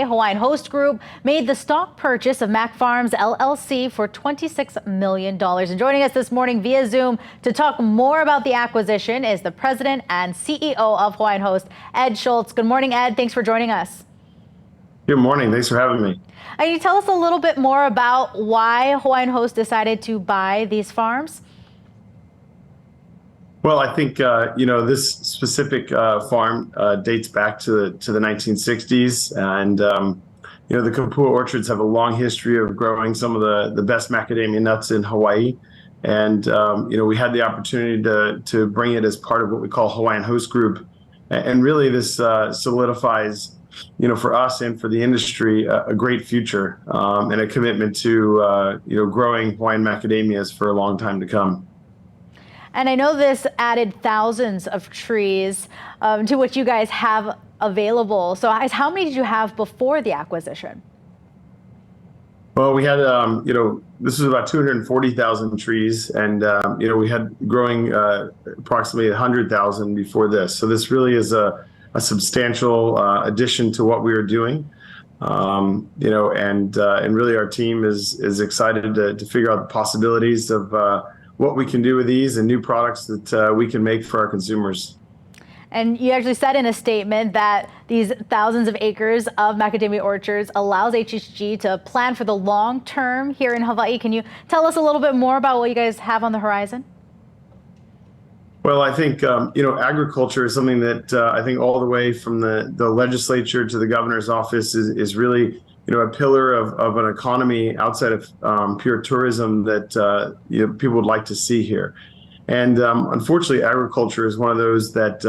Hawaiian Host Group made the stock purchase of Mac Farms LLC for $26 million. And joining us this morning via Zoom to talk more about the acquisition is the president and CEO of Hawaiian Host, Ed Schultz. Good morning, Ed. Thanks for joining us. Good morning. Thanks for having me. Can you tell us a little bit more about why Hawaiian Host decided to buy these farms? Well, I think this specific farm dates back to the 1960s, and the Kapua orchards have a long history of growing some of the best macadamia nuts in Hawaii, and we had the opportunity to bring it as part of what we call Hawaiian Host Group, and really this solidifies, for us and for the industry, a great future and a commitment to growing Hawaiian macadamias for a long time to come. And I know this added thousands of trees to what you guys have available. So how many did you have before the acquisition? Well, we had, this was about 240,000 trees, and, we had growing approximately 100,000 before this. So this really is a substantial addition to what we were doing. And really our team is excited to figure out the possibilities of what we can do with these and new products that we can make for our consumers. And you actually said in a statement that these thousands of acres of macadamia orchards allows HHG to plan for the long term here in Hawaii. Can you tell us a little bit more about what you guys have on the horizon? Well, I think, agriculture is something that I think all the way from the legislature to the governor's office is really, a pillar of an economy outside of pure tourism that people would like to see here. And unfortunately, agriculture is one of those that,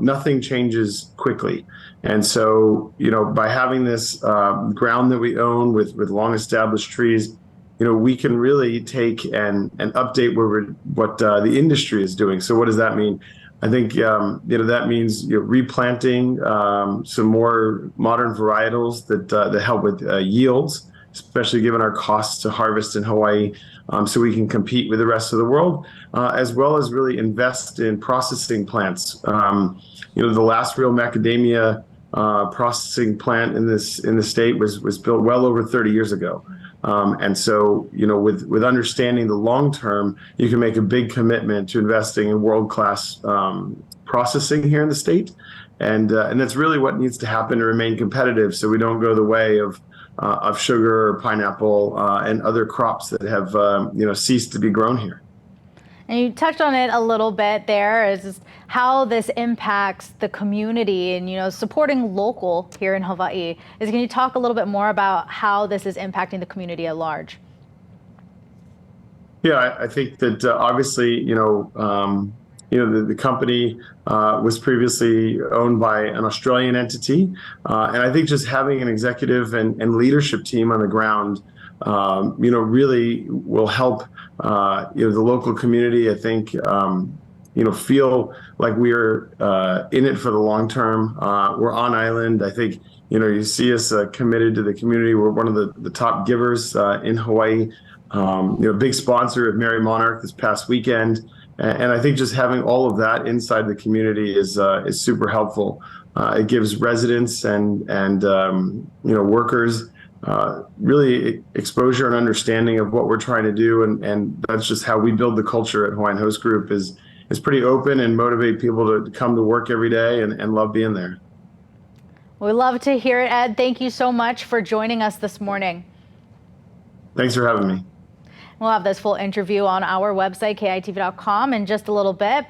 nothing changes quickly. And so, by having this ground that we own with long established trees, we can really take and update what the industry is doing. So what does that mean? I think, that means replanting some more modern varietals that help with yields, especially given our costs to harvest in Hawaii, so we can compete with the rest of the world, as well as really invest in processing plants. The last real macadamia processing plant in the state was built well over 30 years ago. And so, with understanding the long term, you can make a big commitment to investing in world-class processing here in the state. And that's really what needs to happen to remain competitive, so we don't go the way of sugar or pineapple and other crops that have ceased to be grown here. And you touched on it a little bit there, is how this impacts the community and, supporting local here in Hawaii. Can you talk a little bit more about how this is impacting the community at large? Yeah, I think that obviously, the company was previously owned by an Australian entity. And I think just having an executive and leadership team on the ground, really will help, the local community, I think, feel like we're in it for the long term. We're on island. I think, you see us committed to the community. We're one of the top givers in Hawaii. Big sponsor of Mary Monarch this past weekend. And I think just having all of that inside the community is super helpful. It gives residents and workers really exposure and understanding of what we're trying to do, and that's just how we build the culture at Hawaiian Host Group is pretty open and motivate people to come to work every day and love being there. We love to hear it, Ed. Thank you so much for joining us this morning. Thanks for having me. We'll have this full interview on our website, KITV.com, in just a little bit.